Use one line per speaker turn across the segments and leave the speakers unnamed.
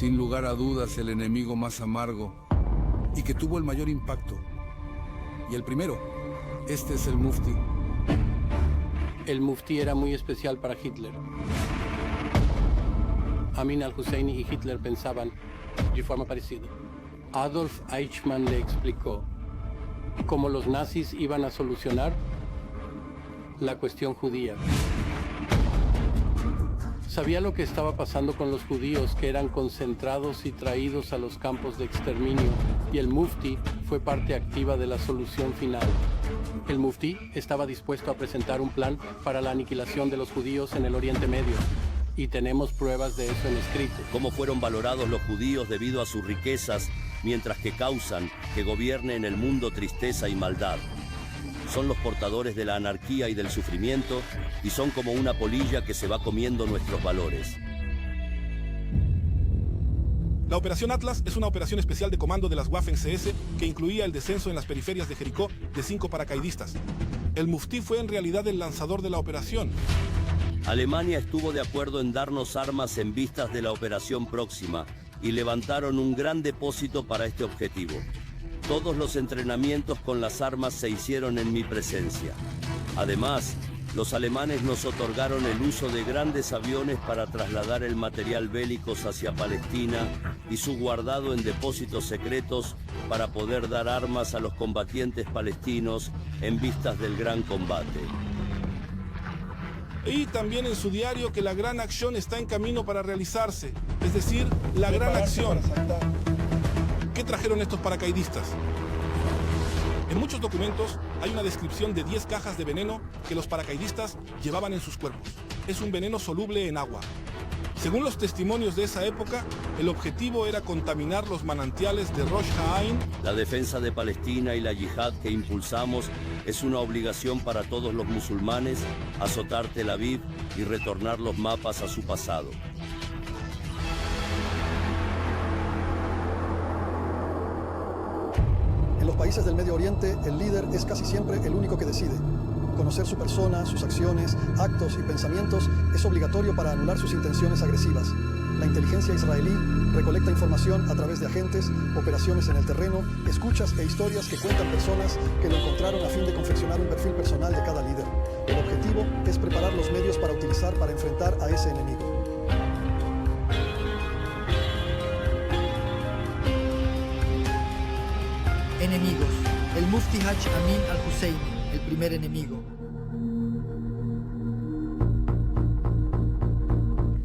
sin lugar a dudas, el enemigo más amargo y que tuvo el mayor impacto. Y el primero, este es el Mufti.
El Mufti era muy especial para Hitler. Amin al-Husseini y Hitler pensaban de forma parecida. Adolf Eichmann le explicó cómo los nazis iban a solucionar la cuestión judía. Sabía lo que estaba pasando con los judíos, que eran concentrados y traídos a los campos de exterminio, y el Mufti fue parte activa de la solución final. El Mufti estaba dispuesto a presentar un plan para la aniquilación de los judíos en el Oriente Medio, y tenemos pruebas de eso en escrito.
Cómo fueron valorados los judíos debido a sus riquezas, mientras que causan que gobierne en el mundo tristeza y maldad. Son los portadores de la anarquía y del sufrimiento, y son como una polilla que se va comiendo nuestros valores.
La Operación Atlas es una operación especial de comando de las Waffen-SS que incluía el descenso en las periferias de Jericó de 5 paracaidistas. El Mufti fue en realidad el lanzador de la operación.
Alemania estuvo de acuerdo en darnos armas en vistas de la operación próxima y levantaron un gran depósito para este objetivo. Todos los entrenamientos con las armas se hicieron en mi presencia. Además, los alemanes nos otorgaron el uso de grandes aviones para trasladar el material bélico hacia Palestina y su guardado en depósitos secretos para poder dar armas a los combatientes palestinos en vistas del gran combate.
Y también en su diario que la gran acción está en camino para realizarse, es decir, la gran acción. ¿Qué trajeron estos paracaidistas? En muchos documentos hay una descripción de 10 cajas de veneno que los paracaidistas llevaban en sus cuerpos. Es un veneno soluble en agua. Según los testimonios de esa época, el objetivo era contaminar los manantiales de Rosh Ha'ain.
La defensa de Palestina y la yihad que impulsamos es una obligación para todos los musulmanes, azotar Tel Aviv y retornar los mapas a su pasado.
En los países del Medio Oriente, el líder es casi siempre el único que decide. Conocer su persona, sus acciones, actos y pensamientos es obligatorio para anular sus intenciones agresivas. La inteligencia israelí recolecta información a través de agentes, operaciones en el terreno, escuchas e historias que cuentan personas que lo encontraron a fin de confeccionar un perfil personal de cada líder. El objetivo es preparar los medios para utilizar para enfrentar a ese enemigo.
Enemigos. El Mufti Haj Amin al-Husseini, el primer enemigo.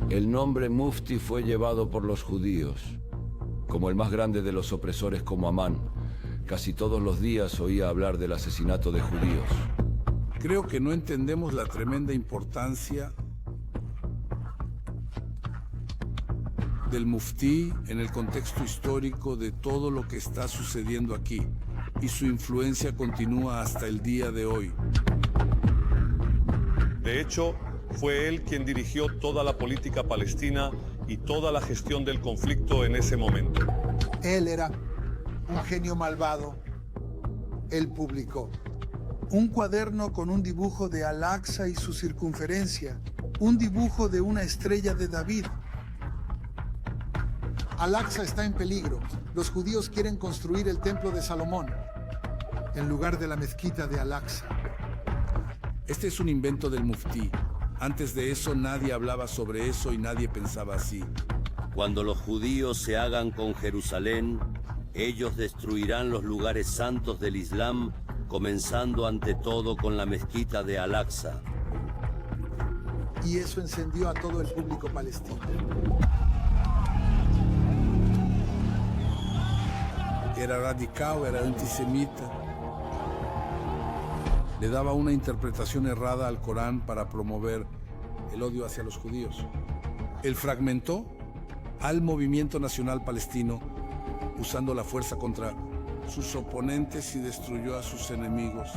El nombre Mufti fue llevado por los judíos, como el más grande de los opresores como Amán. Casi todos los días oía hablar del asesinato de judíos.
Creo que no entendemos la tremenda importancia del Mufti en el contexto histórico de todo lo que está sucediendo aquí, y su influencia continúa hasta el día de hoy.
De hecho, fue él quien dirigió toda la política palestina y toda la gestión del conflicto en ese momento.
Él era un genio malvado. Él publicó un cuaderno con un dibujo de Al-Aqsa y su circunferencia, un dibujo de una estrella de David. Al-Aqsa está en peligro. Los judíos quieren construir el templo de Salomón en lugar de la mezquita de Al-Aqsa.
Este es un invento del Mufti. Antes de eso nadie hablaba sobre eso y nadie pensaba así.
Cuando los judíos se hagan con Jerusalén, ellos destruirán los lugares santos del Islam, comenzando ante todo con la mezquita de Al-Aqsa.
Y eso encendió a todo el público palestino.
Era radical, era antisemita. Le daba una interpretación errada al Corán para promover el odio hacia los judíos. Él fragmentó al movimiento nacional palestino usando la fuerza contra sus oponentes y destruyó a sus enemigos.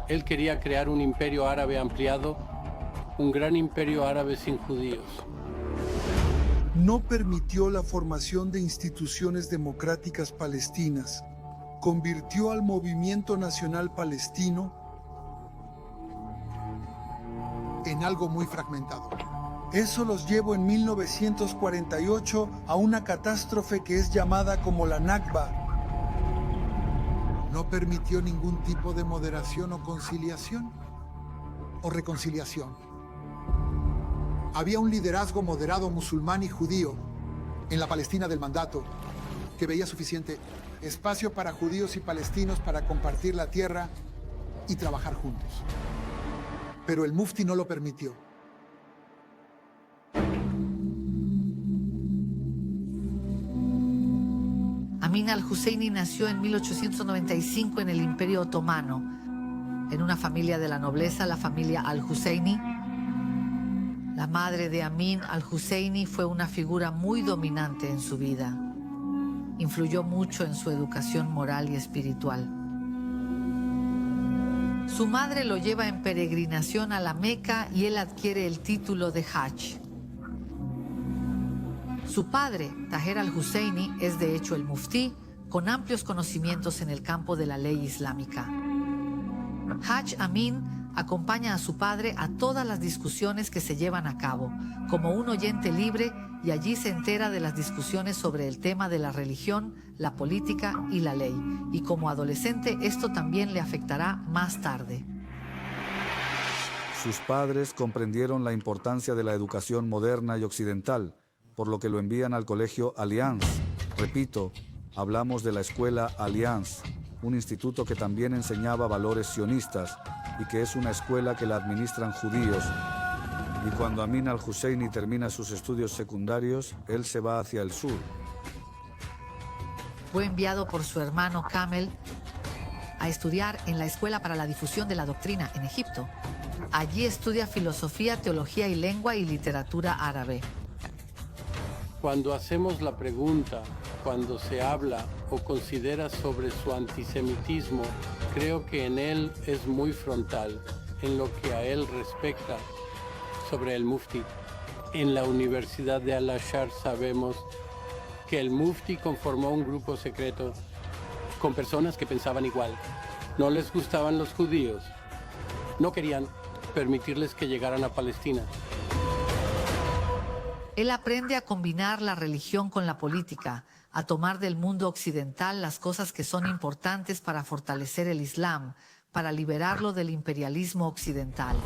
Él quería crear un imperio árabe ampliado, un gran imperio árabe sin judíos.
No permitió la formación de instituciones democráticas palestinas. Convirtió al movimiento nacional palestino en algo muy fragmentado. Eso los llevó en 1948 a una catástrofe que es llamada como la Nakba. No permitió ningún tipo de moderación o conciliación o reconciliación. Había un liderazgo moderado musulmán y judío en la Palestina del mandato que veía suficiente espacio para judíos y palestinos para compartir la tierra y trabajar juntos. Pero el mufti no lo permitió.
Amin al-Husseini nació en 1895 en el Imperio Otomano, en una familia de la nobleza, la familia al-Husseini. La madre de Amin al-Husseini fue una figura muy dominante en su vida. Influyó mucho en su educación moral y espiritual. Su madre lo lleva en peregrinación a la Meca y él adquiere el título de Hajj. Su padre, Taher al-Husseini, es de hecho el muftí, con amplios conocimientos en el campo de la ley islámica. Haj Amin acompaña a su padre a todas las discusiones que se llevan a cabo, como un oyente libre, y allí se entera de las discusiones sobre el tema de la religión, la política y la ley. Y como adolescente esto también le afectará más tarde.
Sus padres comprendieron la importancia de la educación moderna y occidental, por lo que lo envían al colegio Alliance. Repito, hablamos de la escuela Alliance, un instituto que también enseñaba valores sionistas y que es una escuela que la administran judíos. Y cuando Amin al-Husseini termina sus estudios secundarios, él se va hacia el sur.
Fue enviado por su hermano Kamel a estudiar en la Escuela para la Difusión de la Doctrina en Egipto. Allí estudia filosofía, teología y lengua y literatura árabe.
Cuando hacemos la pregunta, cuando se habla o considera sobre su antisemitismo, creo que en él es muy frontal, en lo que a él respecta. Sobre el mufti, en la Universidad de Al-Azhar sabemos que el mufti conformó un grupo secreto con personas que pensaban igual. No les gustaban los judíos, no querían permitirles que llegaran a Palestina.
Él aprende a combinar la religión con la política, a tomar del mundo occidental las cosas que son importantes para fortalecer el Islam, para liberarlo del imperialismo occidental.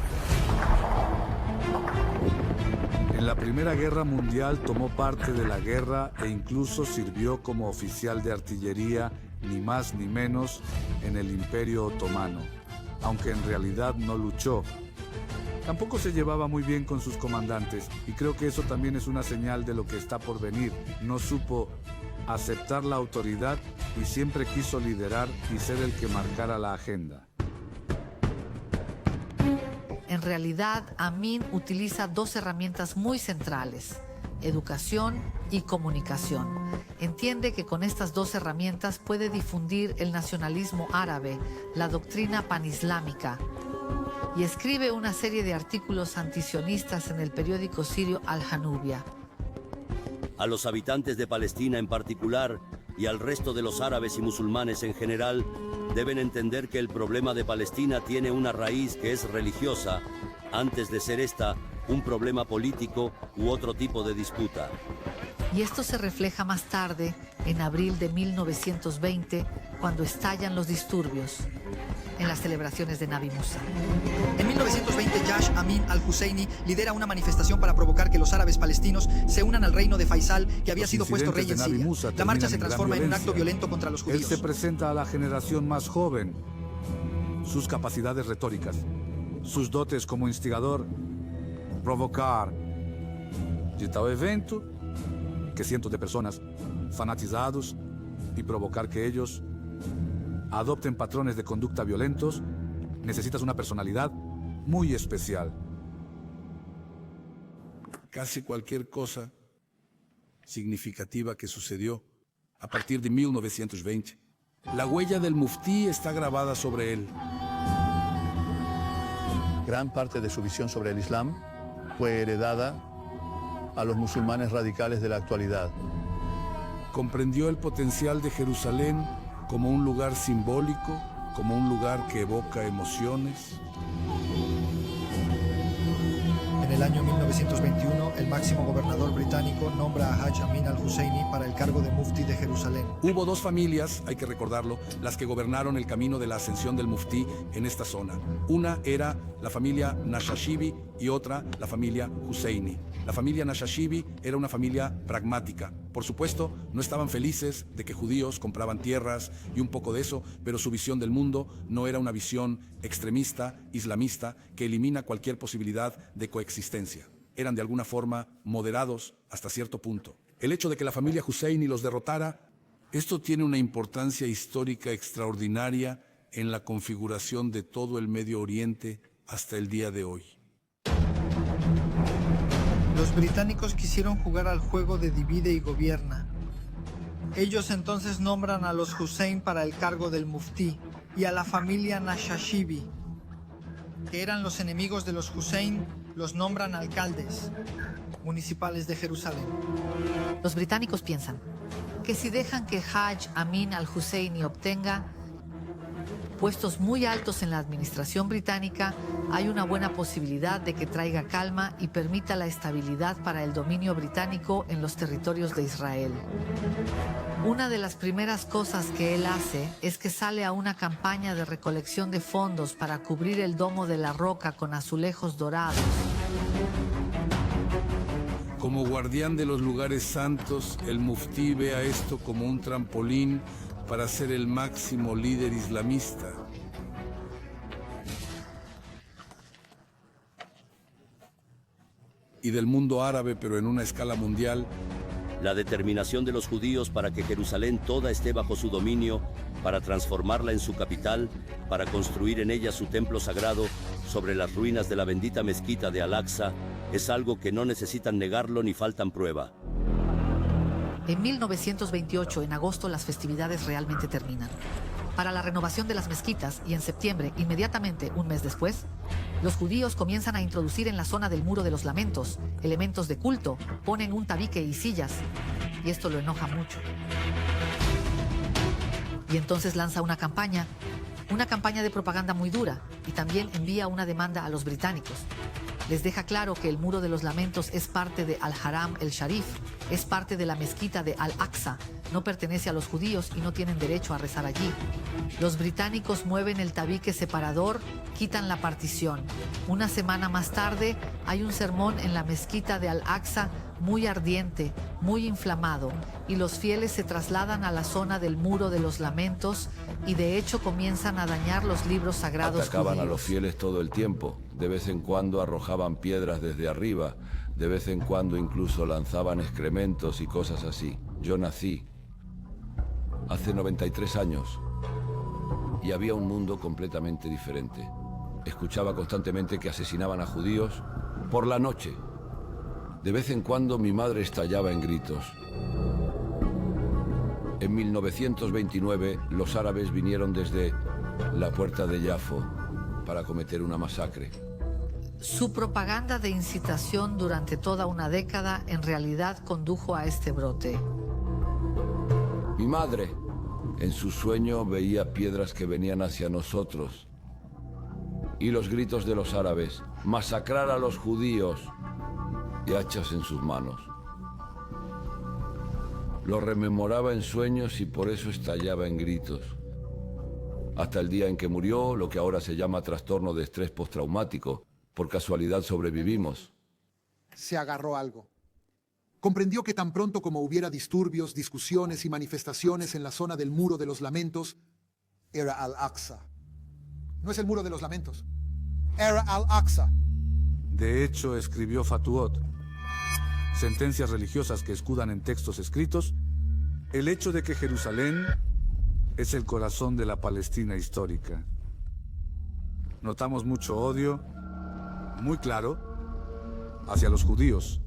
En la Primera Guerra Mundial tomó parte de la guerra e incluso sirvió como oficial de artillería, ni más ni menos, en el Imperio Otomano, aunque en realidad no luchó. Tampoco se llevaba muy bien con sus comandantes y creo que eso también es una señal de lo que está por venir. No supo aceptar la autoridad y siempre quiso liderar y ser el que marcara la agenda.
En realidad, Amin utiliza dos herramientas muy centrales: educación y comunicación. Entiende que con estas dos herramientas puede difundir el nacionalismo árabe, la doctrina panislámica, y escribe una serie de artículos antisionistas en el periódico sirio Al-Hanubia.
A los habitantes de Palestina en particular y al resto de los árabes y musulmanes en general, deben entender que el problema de Palestina tiene una raíz que es religiosa, antes de ser esta un problema político u otro tipo de disputa.
Y esto se refleja más tarde, en abril de 1920, cuando estallan los disturbios en las celebraciones de Nabi Musa.
En 1920, Haj Amin al-Husseini lidera una manifestación para provocar que los árabes palestinos se unan al reino de Faisal, que había sido puesto rey en Siria. La marcha se transforma en un acto violento contra los judíos.
Él se presenta a la generación más joven. Sus capacidades retóricas, sus dotes como instigador, provocar de tal evento que cientos de personas fanatizados y provocar que ellos adopten patrones de conducta violentos, necesitas una personalidad muy especial.
Casi cualquier cosa significativa que sucedió a partir de 1920, la huella del muftí está grabada sobre él.
Gran parte de su visión sobre el Islam fue heredada a los musulmanes radicales de la actualidad.
Comprendió el potencial de Jerusalén como un lugar simbólico, como un lugar que evoca emociones.
En En el año 1921, el máximo gobernador británico nombra a Haj Amin al-Husseini para el cargo de Mufti de Jerusalén.
Hubo dos familias, hay que recordarlo, las que gobernaron el camino de la ascensión del Muftí en esta zona. Una era la familia Nashashibi y otra la familia Husseini. La familia Nashashibi era una familia pragmática. Por supuesto, no estaban felices de que judíos compraban tierras y un poco de eso, pero su visión del mundo no era una visión extremista, islamista, que elimina cualquier posibilidad de coexistencia. Eran de alguna forma moderados hasta cierto punto. El hecho de que la familia Husseini los derrotara, esto tiene una importancia histórica extraordinaria en la configuración de todo el Medio Oriente hasta el día de hoy.
Los británicos quisieron jugar al juego de divide y gobierna. Ellos entonces nombran a los Hussein para el cargo del Muftí y a la familia Nashashibi, que eran los enemigos de los Hussein, los nombran alcaldes municipales de Jerusalén.
Los británicos piensan que si dejan que Haj Amin al-Husseini obtenga puestos muy altos en la administración británica, hay una buena posibilidad de que traiga calma y permita la estabilidad para el dominio británico en los territorios de Israel. Una de las primeras cosas que él hace es que sale a una campaña de recolección de fondos para cubrir el domo de la roca con azulejos dorados.
Como guardián de los lugares santos, el Muftí ve a esto como un trampolín para ser el máximo líder islamista. Y del mundo árabe, pero en una escala mundial.
La determinación de los judíos para que Jerusalén toda esté bajo su dominio, para transformarla en su capital, para construir en ella su templo sagrado sobre las ruinas de la bendita mezquita de Al-Aqsa, es algo que no necesitan negarlo ni faltan prueba.
En 1928, en agosto, las festividades realmente terminan. Para la renovación de las mezquitas, y en septiembre, inmediatamente un mes después, los judíos comienzan a introducir en la zona del Muro de los Lamentos elementos de culto, ponen un tabique y sillas, y esto lo enoja mucho. Y entonces lanza una campaña de propaganda muy dura, y también envía una demanda a los británicos. Les deja claro que el Muro de los Lamentos es parte de Al-Haram el-Sharif, es parte de la mezquita de Al-Aqsa, no pertenece a los judíos y no tienen derecho a rezar allí. Los británicos mueven el tabique separador, quitan la partición. Una semana más tarde hay un sermón en la mezquita de Al-Aqsa muy ardiente, muy inflamado, y los fieles se trasladan a la zona del Muro de los Lamentos y de hecho comienzan a dañar los libros sagrados
Atacaban
judíos.
a los fieles todo el tiempo. De vez en cuando arrojaban piedras desde arriba. De vez en cuando incluso lanzaban excrementos y cosas así. Yo nací hace 93 años y había un mundo completamente diferente. Escuchaba constantemente que asesinaban a judíos por la noche. De vez en cuando mi madre estallaba en gritos. En 1929 los árabes vinieron desde la puerta de Yafo para cometer una masacre.
Su propaganda de incitación durante toda una década en realidad condujo a este brote.
Mi madre, en su sueño, veía piedras que venían hacia nosotros y los gritos de los árabes, masacrar a los judíos, y hachas en sus manos. Lo rememoraba en sueños y por eso estallaba en gritos. Hasta el día en que murió, lo que ahora se llama trastorno de estrés postraumático. Por casualidad sobrevivimos.
Se agarró algo. Comprendió que tan pronto como hubiera disturbios, discusiones y manifestaciones en la zona del Muro de los Lamentos, era Al-Aqsa. No es el Muro de los Lamentos. Era Al-Aqsa.
De hecho, escribió Fatuot, sentencias religiosas que escudan en textos escritos el hecho de que Jerusalén es el corazón de la Palestina histórica. Notamos mucho odio, muy claro, hacia los judíos,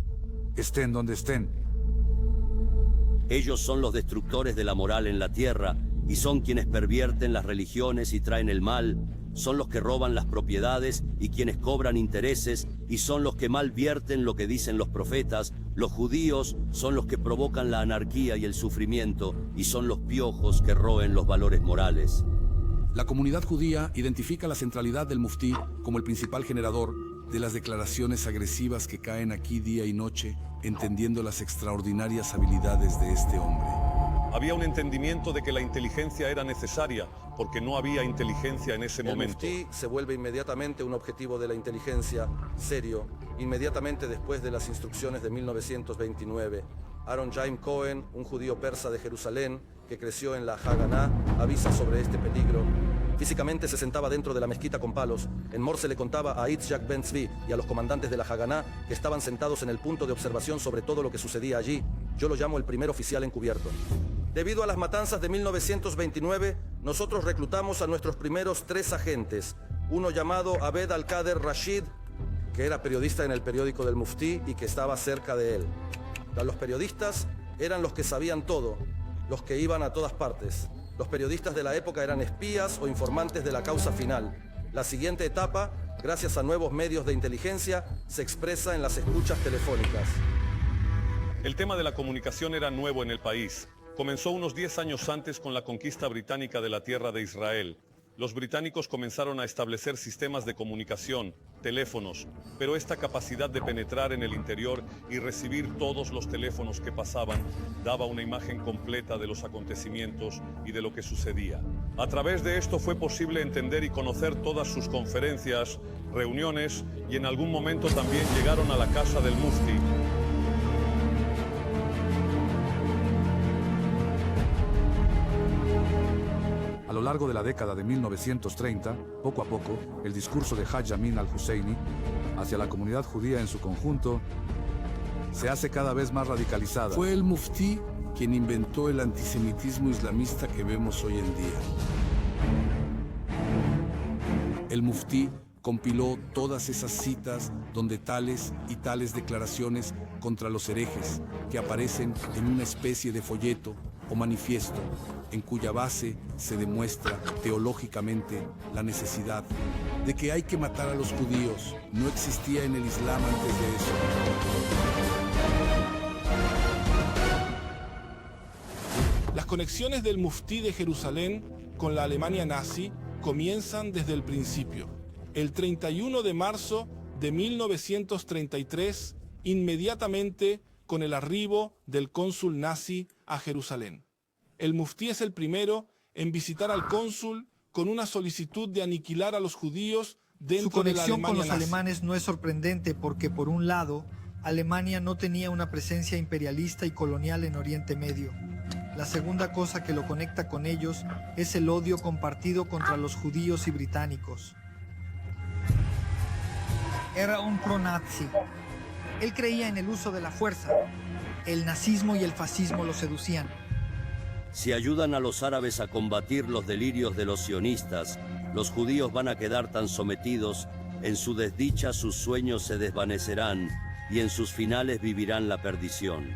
estén donde estén.
Ellos son los destructores de la moral en la tierra y son quienes pervierten las religiones y traen el mal. Son los que roban las propiedades y quienes cobran intereses y son los que malvierten lo que dicen los profetas. Los judíos son los que provocan la anarquía y el sufrimiento y son los piojos que roen los valores morales.
La comunidad judía identifica la centralidad del Muftí como el principal generador de las declaraciones agresivas que caen aquí día y noche, entendiendo las extraordinarias habilidades de este hombre.
Había un entendimiento de que la inteligencia era necesaria, porque no había inteligencia en ese momento.
El muftí se vuelve inmediatamente un objetivo de la inteligencia serio, inmediatamente después de las instrucciones de 1929. Aaron Jaim Cohen, un judío persa de Jerusalén que creció en la Haganá, avisa sobre este peligro. Físicamente se sentaba dentro de la mezquita con palos. En Morse le contaba a Itzhak Ben Tzvi y a los comandantes de la Haganá que estaban sentados en el punto de observación sobre todo lo que sucedía allí. Yo lo llamo el primer oficial encubierto. Debido a las matanzas de 1929, nosotros reclutamos a nuestros primeros 3 agentes. Uno llamado Abed Al-Kader Rashid, que era periodista en el periódico del Muftí y que estaba cerca de él. Los periodistas eran los que sabían todo, los que iban a todas partes. Los periodistas de la época eran espías o informantes de la causa final. La siguiente etapa, gracias a nuevos medios de inteligencia, se expresa en las escuchas telefónicas.
El tema de la comunicación era nuevo en el país. Comenzó unos 10 años antes con la conquista británica de la tierra de Israel. Los británicos comenzaron a establecer sistemas de comunicación, teléfonos, pero esta capacidad de penetrar en el interior y recibir todos los teléfonos que pasaban daba una imagen completa de los acontecimientos y de lo que sucedía. A través de esto fue posible entender y conocer todas sus conferencias, reuniones y en algún momento también llegaron a la casa del Muftí.
A lo largo de la década de 1930, poco a poco, el discurso de Haj Amin al-Husseini hacia la comunidad judía en su conjunto se hace cada vez más radicalizada.
Fue el Muftí quien inventó el antisemitismo islamista que vemos hoy en día. El Muftí compiló todas esas citas donde tales y tales declaraciones contra los herejes que aparecen en una especie de folleto o manifiesto en cuya base se demuestra teológicamente la necesidad de que hay que matar a los judíos. No existía en el Islam antes de eso.
Las conexiones del Muftí de Jerusalén con la Alemania nazi comienzan desde el principio. El 31 de marzo de 1933, inmediatamente con el arribo del cónsul nazi a Jerusalén. El Muftí es el primero en visitar al cónsul con una solicitud de aniquilar a los judíos dentro de la Alemania nazi.
Su conexión con los alemanes no es sorprendente porque, por un lado, Alemania no tenía una presencia imperialista y colonial en Oriente Medio. La segunda cosa que lo conecta con ellos es el odio compartido contra los judíos y británicos. Era un pro-nazi. Él creía en el uso de la fuerza. El nazismo y el fascismo lo seducían.
Si ayudan a los árabes a combatir los delirios de los sionistas, los judíos van a quedar tan sometidos, en su desdicha sus sueños se desvanecerán y en sus finales vivirán la perdición.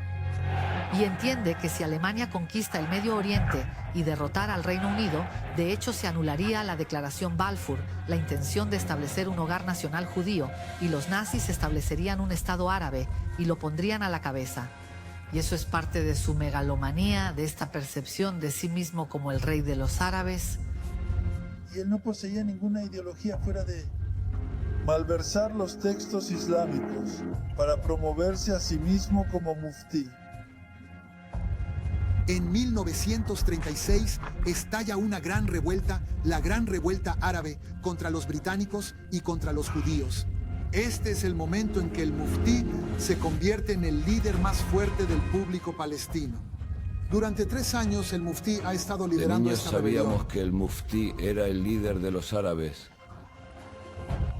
Y entiende que si Alemania conquista el Medio Oriente y derrotara al Reino Unido, de hecho se anularía la Declaración Balfour, la intención de establecer un hogar nacional judío, y los nazis establecerían un Estado árabe y lo pondrían a la cabeza. Y eso es parte de su megalomanía, de esta percepción de sí mismo como el rey de los árabes.
Y él no poseía ninguna ideología fuera de malversar los textos islámicos para promoverse a sí mismo como muftí.
En 1936 estalla una gran revuelta, la Gran Revuelta Árabe, contra los británicos y contra los judíos. Este es el momento en que el Muftí se convierte en el líder más fuerte del público palestino. Durante 3 años el Muftí ha estado liderando esta rebelión.
Sabíamos que el Muftí era el líder de los árabes.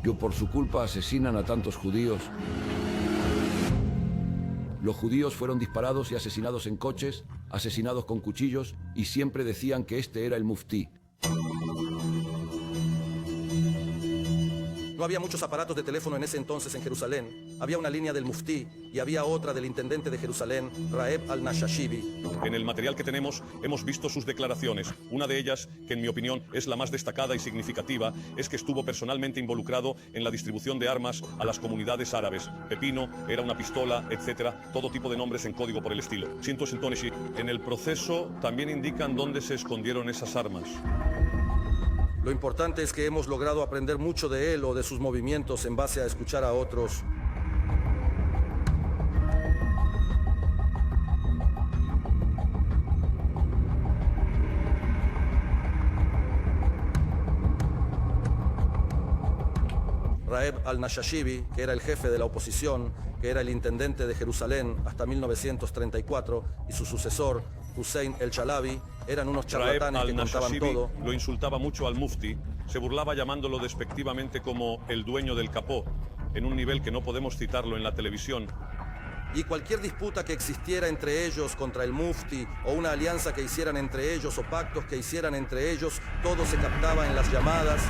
Que por su culpa asesinan a tantos judíos. Los judíos fueron disparados y asesinados en coches, asesinados con cuchillos, y siempre decían que este era el Muftí.
No había muchos aparatos de teléfono en ese entonces en Jerusalén. Había una línea del Muftí y había otra del intendente de Jerusalén, Raeb al-Nashashibi.
En el material que tenemos hemos visto sus declaraciones. Una de ellas, que en mi opinión es la más destacada y significativa, es que estuvo personalmente involucrado en la distribución de armas a las comunidades árabes. Pepino, era una pistola, etcétera, todo tipo de nombres en código por el estilo. En el proceso también indican dónde se escondieron esas armas.
Lo importante es que hemos logrado aprender mucho de él o de sus movimientos en base a escuchar a otros. Raeb al-Nashashibi, que era el jefe de la oposición, que era el intendente de Jerusalén hasta 1934, y su sucesor, Hussein el-Chalabi, eran unos charlatanes que contaban todo.
Lo insultaba mucho al mufti, se burlaba llamándolo despectivamente como el dueño del capó, en un nivel que no podemos citarlo en la televisión.
Y cualquier disputa que existiera entre ellos contra el mufti, o una alianza que hicieran entre ellos, o pactos que hicieran entre ellos, todo se captaba en las llamadas.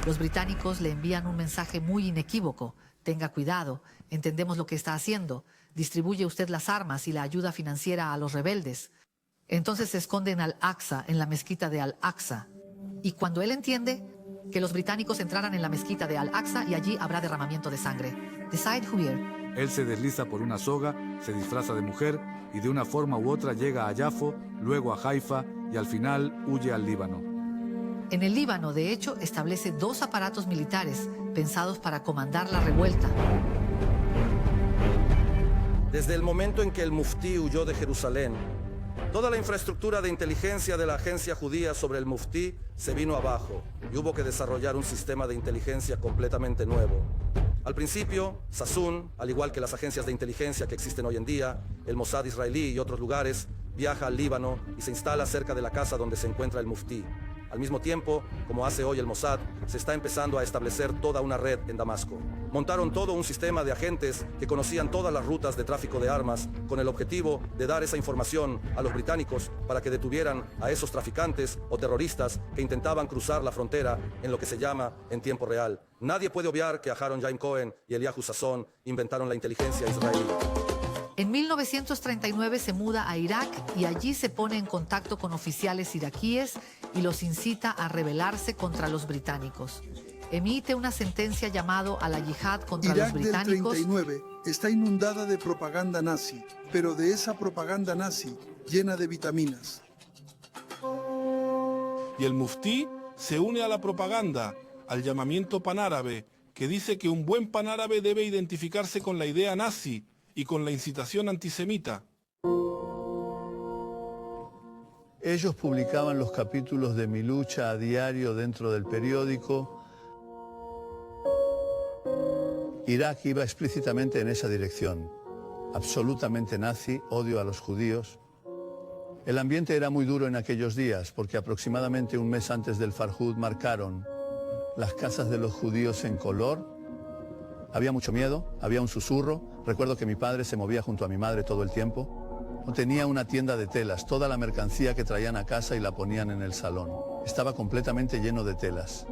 Los británicos le envían un mensaje muy inequívoco. Tenga cuidado, entendemos lo que está haciendo. Distribuye usted las armas y la ayuda financiera a los rebeldes. Entonces se esconde en Al-Aqsa, en la mezquita de Al-Aqsa. Y cuando él entiende que los británicos entrarán en la mezquita de Al-Aqsa y allí habrá derramamiento de sangre. Decide Huir.
Él se desliza por una soga, se disfraza de mujer y de una forma u otra llega a Yafo, luego a Haifa y al final huye al Líbano.
En el Líbano, de hecho, establece 2 aparatos militares pensados para comandar la revuelta.
Desde el momento en que el muftí huyó de Jerusalén, toda la infraestructura de inteligencia de la agencia judía sobre el muftí se vino abajo y hubo que desarrollar un sistema de inteligencia completamente nuevo. Al principio, Sassoon, al igual que las agencias de inteligencia que existen hoy en día, el Mossad israelí y otros lugares, viaja al Líbano y se instala cerca de la casa donde se encuentra el muftí. Al mismo tiempo, como hace hoy el Mossad, se está empezando a establecer toda una red en Damasco. Montaron todo un sistema de agentes que conocían todas las rutas de tráfico de armas con el objetivo de dar esa información a los británicos para que detuvieran a esos traficantes o terroristas que intentaban cruzar la frontera en lo que se llama en tiempo real. Nadie puede obviar que Aaron Jaim Cohen y Eliyahu Sasson inventaron la inteligencia israelí.
En 1939 se muda a Irak y allí se pone en contacto con oficiales iraquíes y los incita a rebelarse contra los británicos. Emite una sentencia llamado a la yihad contra
Irak
los británicos.
del 39 está inundada de propaganda nazi, pero de esa propaganda nazi llena de vitaminas.
Y el muftí se une a la propaganda, al llamamiento panárabe, que dice que un buen panárabe debe identificarse con la idea nazi y con la incitación antisemita.
Ellos publicaban los capítulos de Mi lucha a diario dentro del periódico. Irak iba explícitamente en esa dirección. Absolutamente nazi, odio a los judíos. El ambiente era muy duro en aquellos días porque aproximadamente un mes antes del Farhud marcaron las casas de los judíos en color. Había mucho miedo, había un susurro. Recuerdo que mi padre se movía junto a mi madre todo el tiempo. Tenía una tienda de telas, toda la mercancía que traían a casa y la ponían en el salón. Estaba completamente lleno de telas.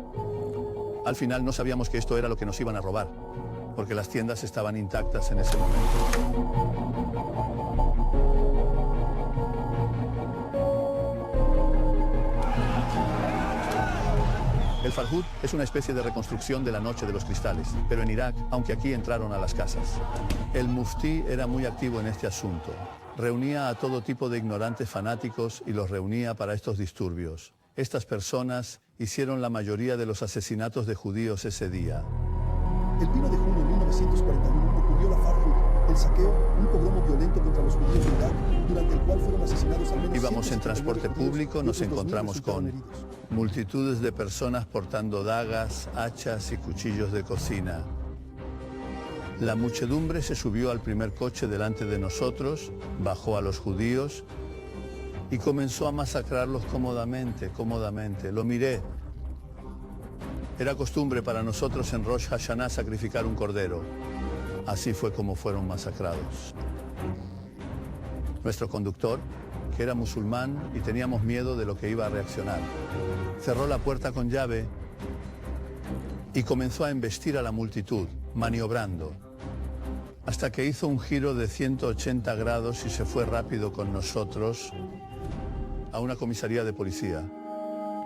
Al final no sabíamos que esto era lo que nos iban a robar, porque las tiendas estaban intactas en ese momento. El Farhud es una especie de reconstrucción de la Noche de los Cristales, pero en Irak, aunque aquí entraron a las casas. El muftí era muy activo en este asunto. Reunía a todo tipo de ignorantes fanáticos y los reunía para estos disturbios. Estas personas hicieron la mayoría de los asesinatos de judíos ese día.
El 1 de junio de 1941 ocurrió la Farhud, el saqueo, un pogromo violento contra los judíos de Irak, durante el cual fueron asesinados al menos.
Íbamos en transporte público, nos encontramos con multitudes de personas portando dagas, hachas y cuchillos de cocina. La muchedumbre se subió al primer coche delante de nosotros, bajó a los judíos y comenzó a masacrarlos cómodamente. Lo miré. Era costumbre para nosotros en Rosh Hashanah sacrificar un cordero. Así fue como fueron masacrados. Nuestro conductor, que era musulmán y teníamos miedo de lo que iba a reaccionar, cerró la puerta con llave y comenzó a embestir a la multitud, maniobrando, hasta que hizo un giro de 180 grados y se fue rápido con nosotros a una comisaría de policía.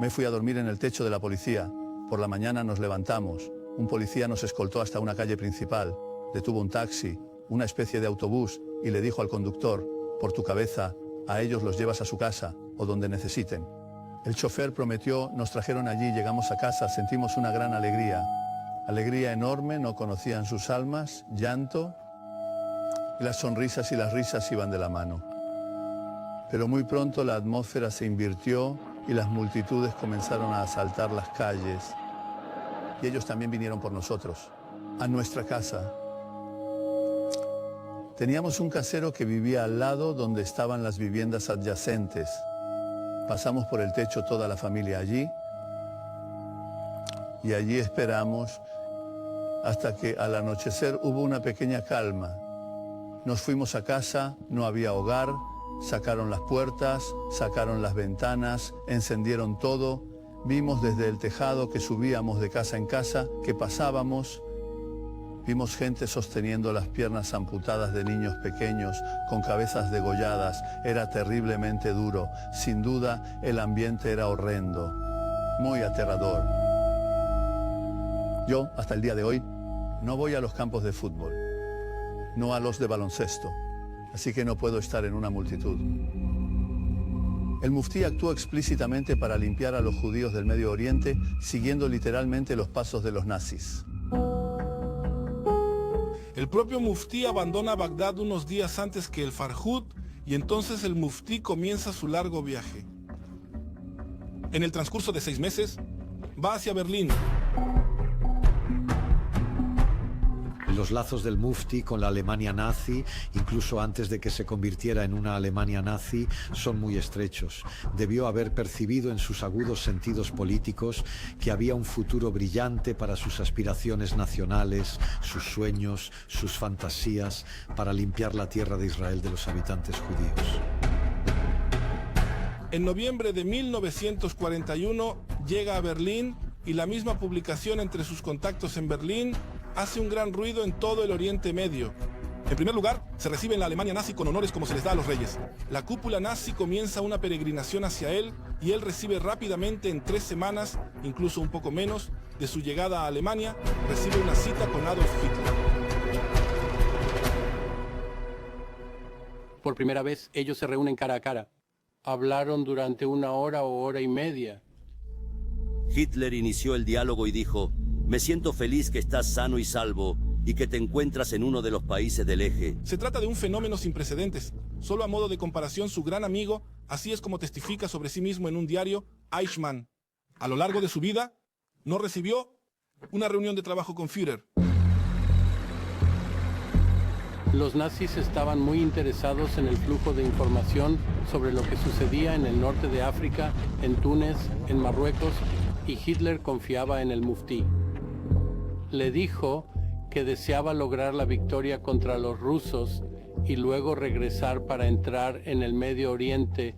Me fui a dormir en el techo de la policía. Por la mañana nos levantamos. Un policía nos escoltó hasta una calle principal, detuvo un taxi, una especie de autobús, y le dijo al conductor: por tu cabeza, a ellos los llevas a su casa o donde necesiten. El chofer prometió, nos trajeron allí, llegamos a casa, sentimos una gran alegría. Alegría enorme, no conocían sus almas, llanto, y las sonrisas y las risas iban de la mano. Pero muy pronto la atmósfera se invirtió y las multitudes comenzaron a asaltar las calles. Y ellos también vinieron por nosotros, a nuestra casa. Teníamos un casero que vivía al lado donde estaban las viviendas adyacentes. Pasamos por el techo toda la familia allí y allí esperamos hasta que al anochecer hubo una pequeña calma. Nos fuimos a casa, no había hogar, sacaron las puertas, sacaron las ventanas, encendieron todo. Vimos desde el tejado que subíamos de casa en casa, que pasábamos. Vimos gente sosteniendo las piernas amputadas de niños pequeños, con cabezas degolladas. Era terriblemente duro. Sin duda, el ambiente era horrendo, muy aterrador. Yo, hasta el día de hoy, no voy a los campos de fútbol, no a los de baloncesto, así que no puedo estar en una multitud. El muftí actuó explícitamente para limpiar a los judíos del Medio Oriente, siguiendo literalmente los pasos de los nazis.
El propio muftí abandona Bagdad unos días antes que el Farhud y entonces el muftí comienza su largo viaje. En el transcurso de 6 meses, va hacia Berlín.
Los lazos del muftí con la Alemania nazi, incluso antes de que se convirtiera en una Alemania nazi, son muy estrechos. Debió haber percibido en sus agudos sentidos políticos que había un futuro brillante para sus aspiraciones nacionales, sus sueños, sus fantasías, para limpiar la tierra de Israel de los habitantes judíos.
En noviembre de 1941 llega a Berlín y la misma publicación entre sus contactos en Berlín hace un gran ruido en todo el Oriente Medio. En primer lugar, se recibe en la Alemania nazi con honores como se les da a los reyes. La cúpula nazi comienza una peregrinación hacia él y él recibe rápidamente en 3 semanas, incluso un poco menos, de su llegada a Alemania, recibe una cita con Adolf Hitler.
Por primera vez, ellos se reúnen cara a cara. Hablaron durante 1 hora o hora y media.
Hitler inició el diálogo y dijo: me siento feliz que estás sano y salvo y que te encuentras en uno de los países del eje.
Se trata de un fenómeno sin precedentes. Solo a modo de comparación, su gran amigo, así es como testifica sobre sí mismo en un diario, Eichmann. A lo largo de su vida, no recibió una reunión de trabajo con Führer.
Los nazis estaban muy interesados en el flujo de información sobre lo que sucedía en el norte de África, en Túnez, en Marruecos, y Hitler confiaba en el muftí. Le dijo que deseaba lograr la victoria contra los rusos y luego regresar para entrar en el Medio Oriente,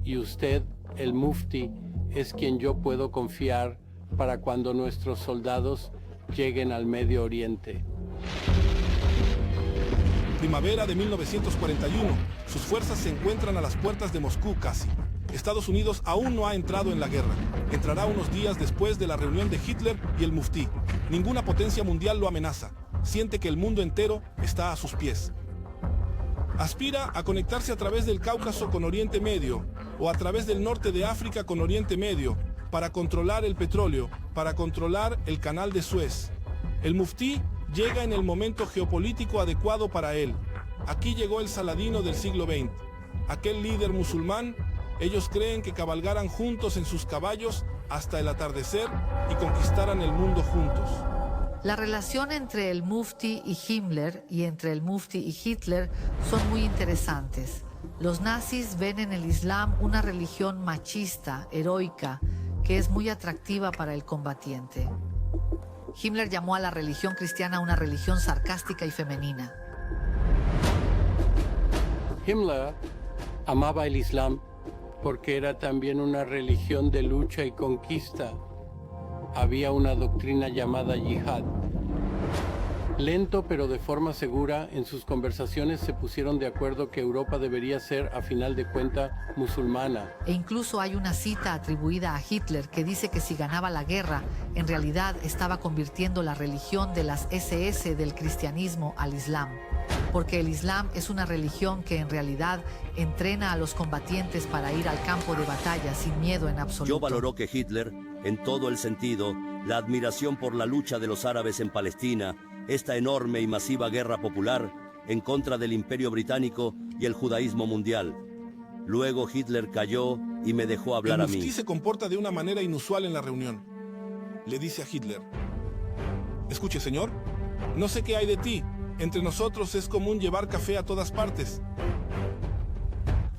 y usted, el muftí, es quien yo puedo confiar para cuando nuestros soldados lleguen al Medio Oriente.
Primavera de 1941. Sus fuerzas se encuentran a las puertas de Moscú casi. Estados Unidos aún no ha entrado en la guerra. Entrará unos días después de la reunión de Hitler y el muftí. Ninguna potencia mundial lo amenaza. Siente que el mundo entero está a sus pies. Aspira a conectarse a través del Cáucaso con Oriente Medio o a través del norte de África con Oriente Medio para controlar el petróleo, para controlar el canal de Suez. El muftí llega en el momento geopolítico adecuado para él. Aquí llegó el Saladino del siglo XX. Aquel líder musulmán, ellos creen que cabalgaran juntos en sus caballos hasta el atardecer y conquistaran el mundo juntos.
La relación entre el muftí y Himmler y entre el muftí y Hitler son muy interesantes. Los nazis ven en el Islam una religión machista, heroica, que es muy atractiva para el combatiente. Himmler llamó a la religión cristiana una religión sarcástica y femenina.
Himmler amaba el Islam porque era también una religión de lucha y conquista. Había una doctrina llamada yihad. Lento pero de forma segura, en sus conversaciones se pusieron de acuerdo que Europa debería ser, a final de cuentas, musulmana.
E incluso hay una cita atribuida a Hitler que dice que si ganaba la guerra, en realidad estaba convirtiendo la religión de las SS del cristianismo al Islam. porque el Islam es una religión que en realidad entrena a los combatientes para ir al campo de batalla sin miedo en absoluto.
Yo valoró que Hitler, en todo el sentido, la admiración por la lucha de los árabes en Palestina, esta enorme y masiva guerra popular en contra del Imperio Británico y el judaísmo mundial. Luego Hitler cayó y me dejó hablar a mí.
El muftí se comporta de una manera inusual en la reunión. Le dice a Hitler: escuche, señor, no sé qué hay de ti. Entre nosotros es común llevar café a todas partes.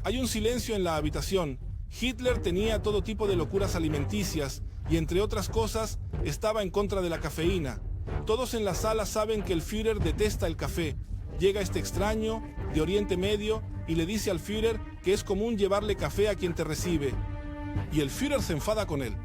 Hay un silencio en la habitación. Hitler tenía todo tipo de locuras alimenticias y, entre otras cosas, estaba en contra de la cafeína. Todos en la sala saben que el Führer detesta el café. Llega este extraño de Oriente Medio y le dice al Führer que es común llevarle café a quien te recibe. Y el Führer se enfada con él.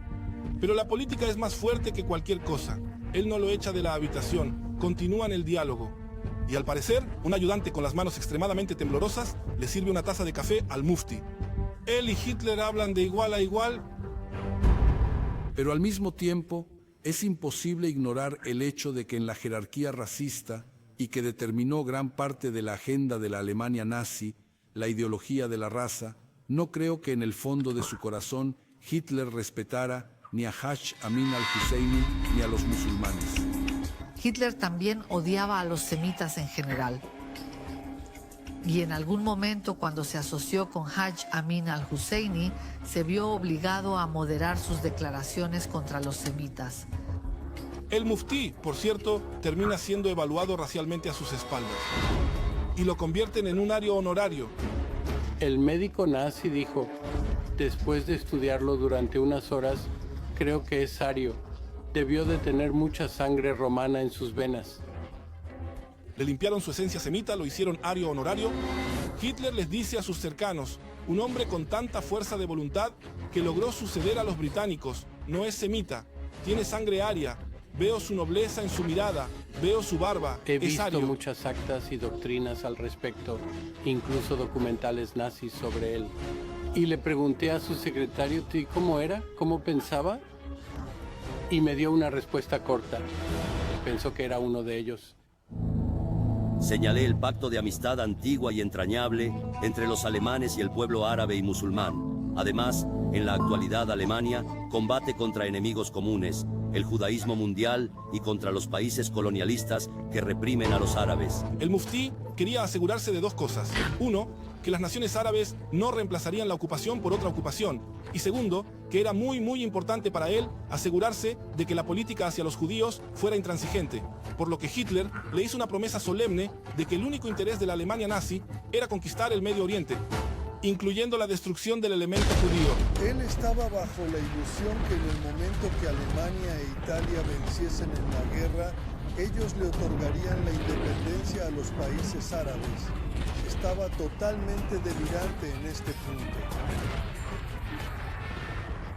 Pero la política es más fuerte que cualquier cosa. Él no lo echa de la habitación. Continúan el diálogo. Y al parecer, un ayudante con las manos extremadamente temblorosas le sirve una taza de café al muftí. Él y Hitler hablan de igual a igual.
Pero al mismo tiempo, es imposible ignorar el hecho de que en la jerarquía racista y que determinó gran parte de la agenda de la Alemania nazi, la ideología de la raza, no creo que en el fondo de su corazón Hitler respetara ni a Haj Amin al-Husseini ni a los musulmanes.
Hitler también odiaba a los semitas en general. Y en algún momento, cuando se asoció con Haj Amin al-Husseini, se vio obligado a moderar sus declaraciones contra los semitas.
El muftí, por cierto, termina siendo evaluado racialmente a sus espaldas y lo convierten en un ario honorario.
El médico nazi dijo, después de estudiarlo durante unas horas, creo que es ario. Debió de tener mucha sangre romana en sus venas.
Le limpiaron su esencia semita, lo hicieron ario honorario. Hitler les dice a sus cercanos, un hombre con tanta fuerza de voluntad que logró suceder a los británicos, no es semita, tiene sangre aria. Veo su nobleza en su mirada, veo su barba,
He
es
visto
ario.
muchas actas y doctrinas al respecto, incluso documentales nazis sobre él. Y le pregunté a su secretario cómo era, cómo pensaba, y me dio una respuesta corta. Pensó que era uno de ellos.
Señalé el pacto de amistad antigua y entrañable entre los alemanes y el pueblo árabe y musulmán. Además, en la actualidad Alemania combate contra enemigos comunes, el judaísmo mundial y contra los países colonialistas que reprimen a los árabes.
El muftí quería asegurarse de dos cosas. Uno, que las naciones árabes no reemplazarían la ocupación por otra ocupación. Y segundo, que era muy importante para él asegurarse de que la política hacia los judíos fuera intransigente. Por lo que Hitler le hizo una promesa solemne de que el único interés de la Alemania nazi era conquistar el Medio Oriente, incluyendo la destrucción del elemento judío.
Él estaba bajo la ilusión que en el momento que Alemania e Italia venciesen en la guerra, ellos le otorgarían la independencia a los países árabes. Estaba totalmente delirante en este punto.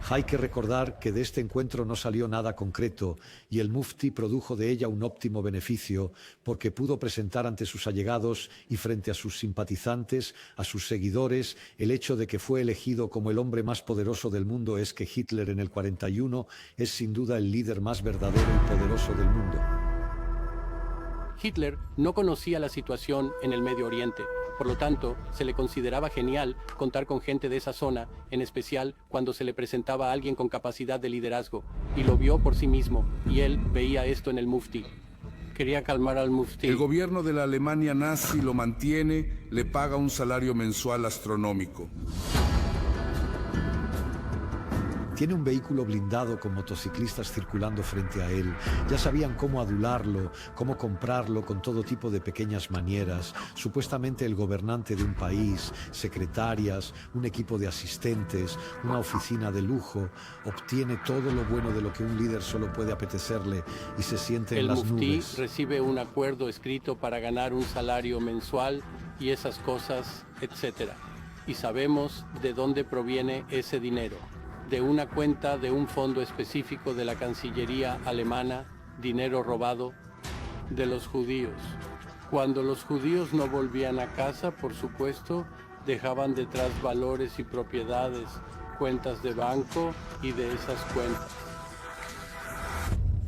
Hay que recordar que de este encuentro no salió nada concreto y el muftí produjo de ella un óptimo beneficio porque pudo presentar ante sus allegados y frente a sus simpatizantes, a sus seguidores, el hecho de que fue elegido como el hombre más poderoso del mundo es que Hitler en el 41 es sin duda el líder más verdadero y poderoso del mundo.
Hitler no conocía la situación en el Medio Oriente. Por lo tanto, se le consideraba genial contar con gente de esa zona, en especial cuando se le presentaba a alguien con capacidad de liderazgo, y lo vio por sí mismo, y él veía esto en el muftí. Quería calmar al muftí.
El gobierno de la Alemania nazi lo mantiene, le paga un salario mensual astronómico.
Tiene un vehículo blindado con motociclistas circulando frente a él. Ya sabían cómo adularlo, cómo comprarlo con todo tipo de pequeñas manieras. Supuestamente el gobernante de un país, secretarias, un equipo de asistentes, una oficina de lujo, obtiene todo lo bueno de lo que un líder solo puede apetecerle y se siente en las nubes.
El muftí recibe un acuerdo escrito para ganar un salario mensual y esas cosas, etc. Y sabemos de dónde proviene ese dinero. De una cuenta de un fondo específico de la Cancillería alemana, dinero robado de los judíos. Cuando los judíos no volvían a casa, por supuesto, dejaban detrás valores y propiedades, cuentas de banco y de esas cuentas.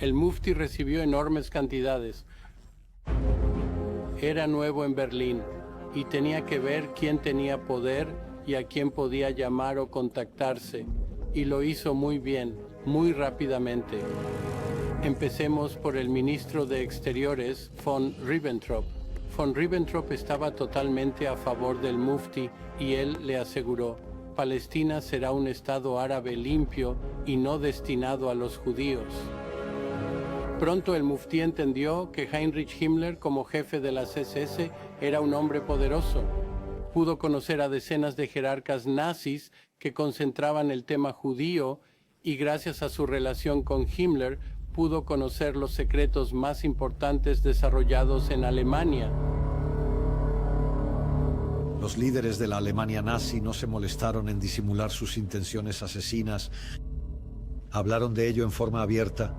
El muftí recibió enormes cantidades. Era nuevo en Berlín y tenía que ver quién tenía poder y a quién podía llamar o contactarse, y lo hizo muy bien, muy rápidamente. Empecemos por el ministro de Exteriores, von Ribbentrop. Von Ribbentrop estaba totalmente a favor del Mufti y él le aseguró: Palestina será un estado árabe limpio y no destinado a los judíos. Pronto el Mufti entendió que Heinrich Himmler, como jefe de las SS, era un hombre poderoso. Pudo conocer a decenas de jerarcas nazis que concentraban el tema judío y gracias a su relación con Himmler pudo conocer los secretos más importantes desarrollados en Alemania.
Los líderes de la Alemania nazi no se molestaron en disimular sus intenciones asesinas. Hablaron de ello en forma abierta.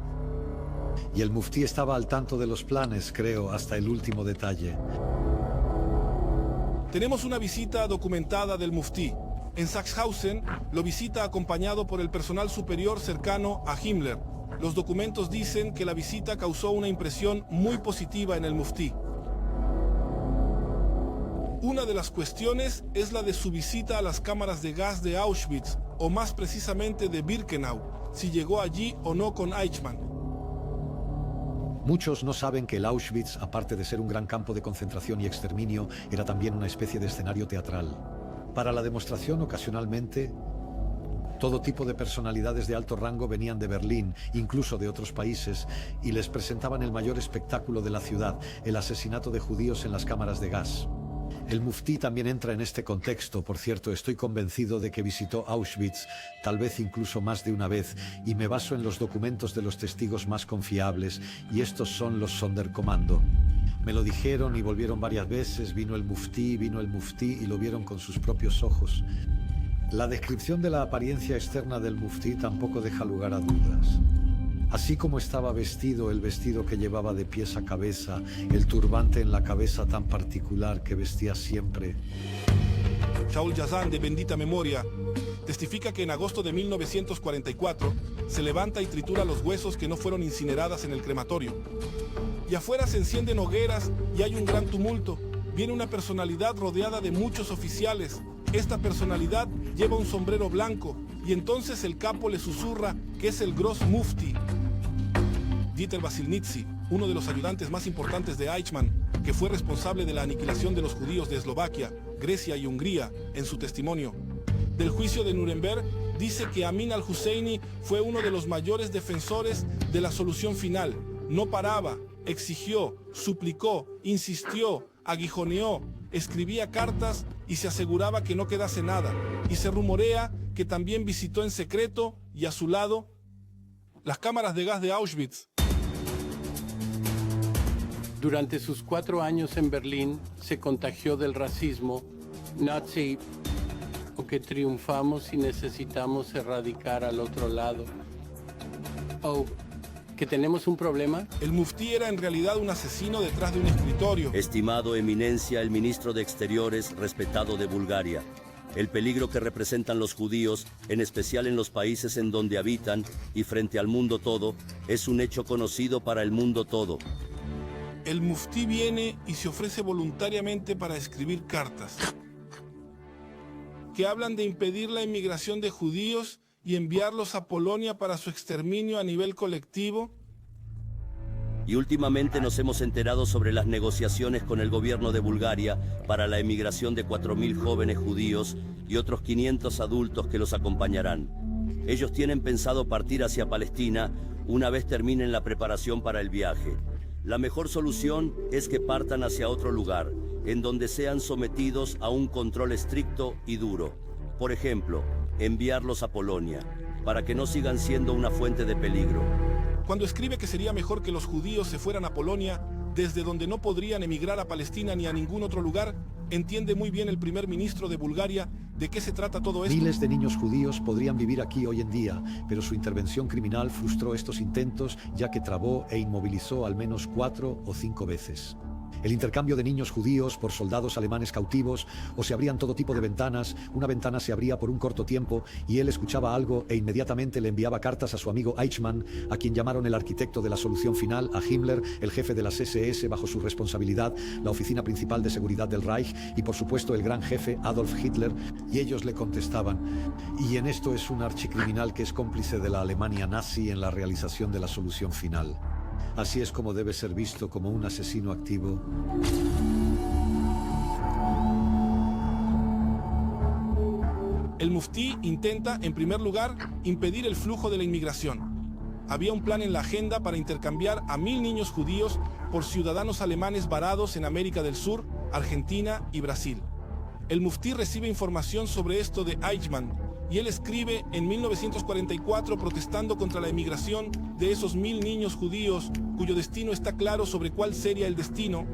Y el Mufti estaba al tanto de los planes, creo, hasta el último detalle.
Tenemos una visita documentada del Mufti. En Sachsenhausen lo visita acompañado por el personal superior cercano a Himmler. Los documentos dicen que la visita causó una impresión muy positiva en el Mufti. Una de las cuestiones es la de su visita a las cámaras de gas de Auschwitz, o más precisamente de Birkenau, si llegó allí o no con Eichmann.
Muchos no saben que el Auschwitz, aparte de ser un gran campo de concentración y exterminio, era también una especie de escenario teatral. Para la demostración, ocasionalmente, todo tipo de personalidades de alto rango venían de Berlín, incluso de otros países, y les presentaban el mayor espectáculo de la ciudad, el asesinato de judíos en las cámaras de gas. El Mufti también entra en este contexto. Por cierto, estoy convencido de que visitó Auschwitz, tal vez incluso más de una vez, y me baso en los documentos de los testigos más confiables, y estos son los Sonderkommando. Me lo dijeron y volvieron varias veces, vino el Mufti y lo vieron con sus propios ojos. La descripción de la apariencia externa del Mufti tampoco deja lugar a dudas. Así como estaba vestido, el vestido que llevaba de pies a cabeza, el turbante en la cabeza tan particular que vestía siempre.
Shaul Yazan, de bendita memoria, testifica que en agosto de 1944 se levanta y tritura los huesos que no fueron incineradas en el crematorio. Y afuera se encienden hogueras y hay un gran tumulto. Viene una personalidad rodeada de muchos oficiales. Esta personalidad lleva un sombrero blanco y entonces el capo le susurra que es el Gross Mufti. Dieter Basilnitsi, uno de los ayudantes más importantes de Eichmann, que fue responsable de la aniquilación de los judíos de Eslovaquia, Grecia y Hungría, en su testimonio del juicio de Nuremberg, dice que Amin al-Husseini fue uno de los mayores defensores de la solución final. No paraba, exigió, suplicó, insistió, aguijoneó, escribía cartas y se aseguraba que no quedase nada. Y se rumorea que también visitó en secreto y a su lado las cámaras de gas de Auschwitz.
Durante sus 4 años en Berlín se contagió del racismo nazi, o que triunfamos y necesitamos erradicar al otro lado. ¿O que tenemos un problema?
El Mufti era en realidad un asesino detrás de un escritorio.
Estimado Eminencia, el ministro de Exteriores respetado de Bulgaria. El peligro que representan los judíos, en especial en los países en donde habitan y frente al mundo todo, es un hecho conocido para el mundo todo.
El Mufti viene y se ofrece voluntariamente para escribir cartas que hablan de impedir la inmigración de judíos y enviarlos a Polonia para su exterminio a nivel colectivo.
Y últimamente nos hemos enterado sobre las negociaciones con el gobierno de Bulgaria para la emigración de 4.000 jóvenes judíos y otros 500 adultos que los acompañarán. Ellos tienen pensado partir hacia Palestina una vez terminen la preparación para el viaje. La mejor solución es que partan hacia otro lugar, en donde sean sometidos a un control estricto y duro. Por ejemplo, enviarlos a Polonia, para que no sigan siendo una fuente de peligro.
Cuando escribe que sería mejor que los judíos se fueran a Polonia, desde donde no podrían emigrar a Palestina ni a ningún otro lugar, entiende muy bien el primer ministro de Bulgaria de qué se trata todo esto.
Miles de niños judíos podrían vivir aquí hoy en día, pero su intervención criminal frustró estos intentos, ya que trabó e inmovilizó al menos 4 o 5 veces. El intercambio de niños judíos por soldados alemanes cautivos, o se abrían todo tipo de ventanas, una ventana se abría por un corto tiempo y él escuchaba algo e inmediatamente le enviaba cartas a su amigo Eichmann, a quien llamaron el arquitecto de la solución final, a Himmler, el jefe de las SS bajo su responsabilidad, la oficina principal de seguridad del Reich y por supuesto el gran jefe Adolf Hitler, y ellos le contestaban. Y en esto es un archicriminal que es cómplice de la Alemania nazi en la realización de la solución final. Así es como debe ser visto como un asesino activo.
El muftí intenta, en primer lugar, impedir el flujo de la inmigración. Había un plan en la agenda para intercambiar a 1000 niños judíos por ciudadanos alemanes varados en América del Sur, Argentina y Brasil. El muftí recibe información sobre esto de Eichmann y él escribe en 1944 protestando contra la emigración de esos 1000 niños judíos cuyo destino está claro sobre cuál sería el destino.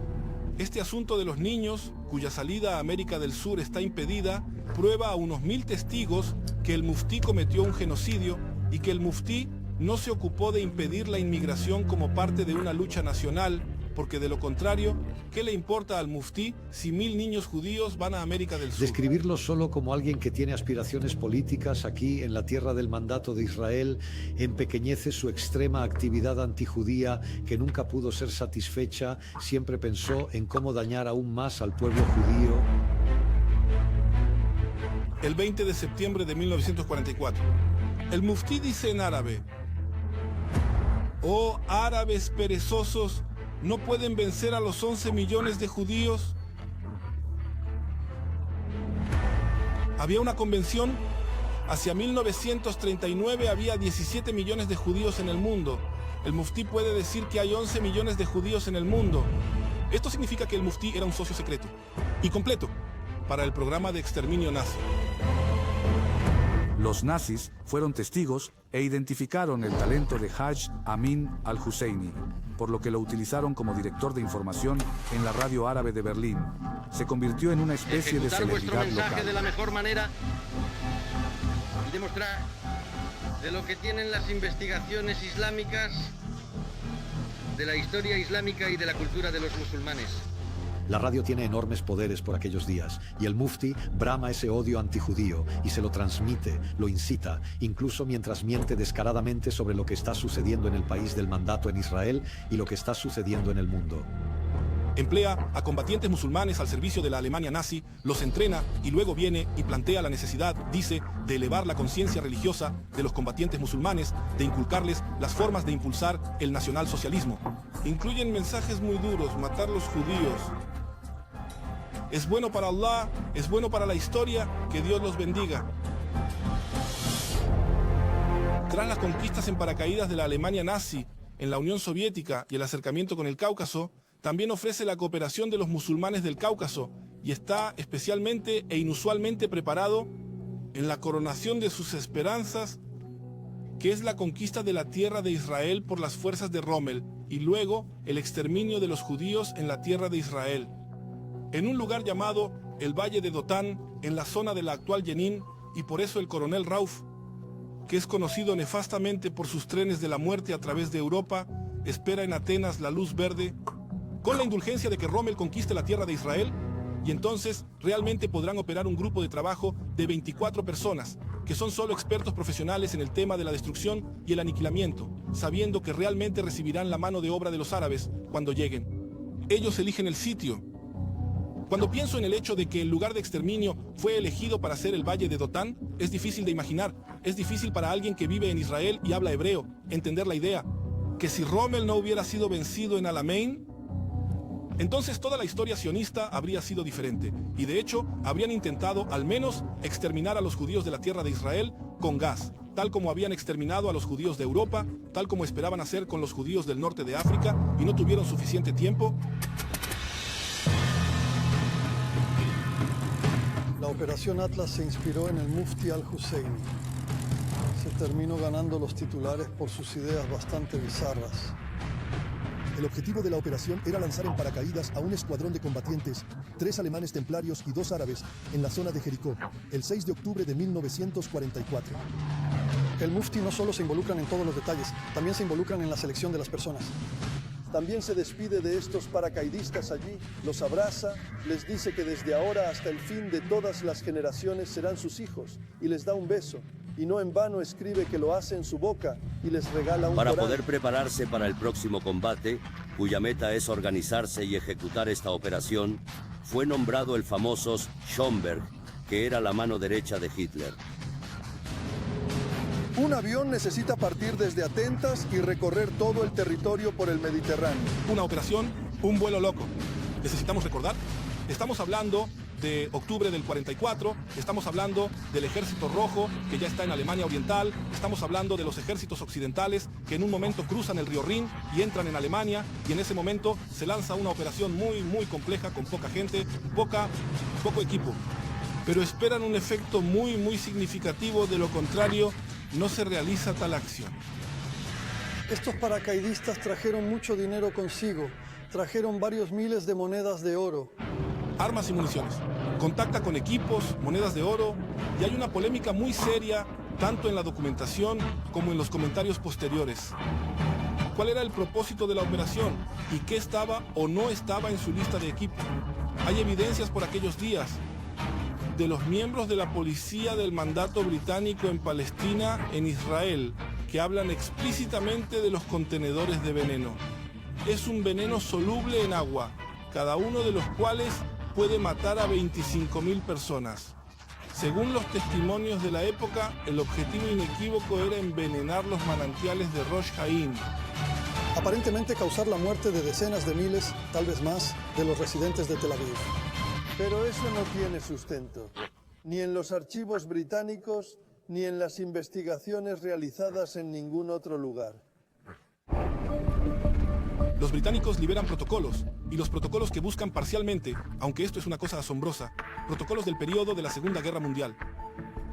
Este asunto de los niños, cuya salida a América del Sur está impedida, prueba a unos 1000 testigos que el muftí cometió un genocidio y que el muftí no se ocupó de impedir la inmigración como parte de una lucha nacional, porque de lo contrario, ¿qué le importa al muftí si 1000 niños judíos van a América del Sur?
Describirlo solo como alguien que tiene aspiraciones políticas aquí en la tierra del mandato de Israel empequeñece su extrema actividad antijudía que nunca pudo ser satisfecha, siempre pensó en cómo dañar aún más al pueblo judío.
El 20 de septiembre de 1944, el muftí dice en árabe: «Oh árabes perezosos, ¿no pueden vencer a los 11 millones de judíos?» Había una convención. Hacia 1939 había 17 millones de judíos en el mundo. El muftí puede decir que hay 11 millones de judíos en el mundo. Esto significa que el muftí era un socio secreto y completo para el programa de exterminio nazi.
Los nazis fueron testigos e identificaron el talento de Haj Amin al-Husseini, por lo que lo utilizaron como director de información en la radio árabe de Berlín. Se convirtió en una especie de celebridad
vuestro mensaje
local.
De la mejor manera y demostrar de lo que tienen las investigaciones islámicas, de la historia islámica y de la cultura de los musulmanes.
La radio tiene enormes poderes por aquellos días, y el muftí brama ese odio antijudío y se lo transmite, lo incita, incluso mientras miente descaradamente sobre lo que está sucediendo en el país del mandato en Israel y lo que está sucediendo en el mundo.
Emplea a combatientes musulmanes al servicio de la Alemania nazi, los entrena y luego viene y plantea la necesidad, dice, de elevar la conciencia religiosa de los combatientes musulmanes, de inculcarles las formas de impulsar el nacionalsocialismo. Incluyen mensajes muy duros: matar los judíos. Es bueno para Allah, es bueno para la historia, que Dios los bendiga. Tras las conquistas en paracaídas de la Alemania nazi en la Unión Soviética y el acercamiento con el Cáucaso, también ofrece la cooperación de los musulmanes del Cáucaso y está especialmente e inusualmente preparado en la coronación de sus esperanzas, que es la conquista de la tierra de Israel por las fuerzas de Rommel y luego el exterminio de los judíos en la tierra de Israel. En un lugar llamado el Valle de Dotán, en la zona de la actual Jenin, y por eso el coronel Rauf, que es conocido nefastamente por sus trenes de la muerte a través de Europa, espera en Atenas la luz verde, con la indulgencia de que Rommel conquiste la tierra de Israel, y entonces realmente podrán operar un grupo de trabajo de 24 personas, que son solo expertos profesionales en el tema de la destrucción y el aniquilamiento, sabiendo que realmente recibirán la mano de obra de los árabes cuando lleguen. Ellos eligen el sitio. Cuando pienso en el hecho de que el lugar de exterminio fue elegido para ser el Valle de Dotán, es difícil de imaginar. Es difícil para alguien que vive en Israel y habla hebreo entender la idea que si Rommel no hubiera sido vencido en Alamein, entonces toda la historia sionista habría sido diferente. Y de hecho, habrían intentado al menos exterminar a los judíos de la tierra de Israel con gas, tal como habían exterminado a los judíos de Europa, tal como esperaban hacer con los judíos del norte de África y no tuvieron suficiente tiempo.
La operación Atlas se inspiró en el Mufti al-Husseini. Se terminó ganando los titulares por sus ideas bastante bizarras.
El objetivo de la operación era lanzar en paracaídas a un escuadrón de combatientes, 3 alemanes templarios y 2 árabes, en la zona de Jericó, el 6 de octubre de 1944.
El Mufti no solo se involucran en todos los detalles, también se involucran en la selección de las personas.
También se despide de estos paracaidistas allí, los abraza, les dice que desde ahora hasta el fin de todas las generaciones serán sus hijos y les da un beso. Y no en vano escribe que lo hace en su boca y les regala un
Para
Corán.
poder prepararse para el próximo combate, cuya meta es organizarse y ejecutar esta operación, fue nombrado el famoso Schomberg, que era la mano derecha de Hitler.
Un avión necesita partir desde Atentas y recorrer todo el territorio por el Mediterráneo.
Una operación, un vuelo loco. Necesitamos recordar, estamos hablando de octubre del 44, estamos hablando del Ejército Rojo que ya está en Alemania Oriental, estamos hablando de los ejércitos occidentales que en un momento cruzan el río Rin y entran en Alemania, y en ese momento se lanza una operación muy compleja, con poca gente, poco equipo. Pero esperan un efecto muy significativo, de lo contrario no se realiza tal acción.
Estos paracaidistas trajeron mucho dinero consigo, trajeron varios miles de monedas de oro.
Armas y municiones. Contacta con equipos, monedas de oro, y hay una polémica muy seria, tanto en la documentación como en los comentarios posteriores. ¿Cuál era el propósito de la operación y qué estaba o no estaba en su lista de equipo? Hay evidencias por aquellos días de los miembros de la policía del mandato británico en Palestina, en Israel, que hablan explícitamente de los contenedores de veneno. Es un veneno soluble en agua, cada uno de los cuales puede matar a 25.000 personas. Según los testimonios de la época, el objetivo inequívoco era envenenar los manantiales de Rosh Haim.
Aparentemente causar la muerte de decenas de miles, tal vez más, de los residentes de Tel Aviv.
Pero eso no tiene sustento, ni en los archivos británicos, ni en las investigaciones realizadas en ningún otro lugar.
Los británicos liberan protocolos, y los protocolos que buscan parcialmente, aunque esto es una cosa asombrosa, protocolos del periodo de la Segunda Guerra Mundial.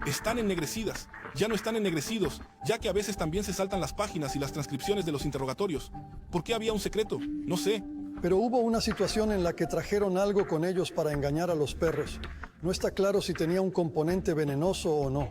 Están ennegrecidas, ya no están ennegrecidos, ya que a veces también se saltan las páginas y las transcripciones de los interrogatorios. ¿Por qué había un secreto? No sé.
Pero hubo una situación en la que trajeron algo con ellos para engañar a los perros. No está claro si tenía un componente venenoso o no.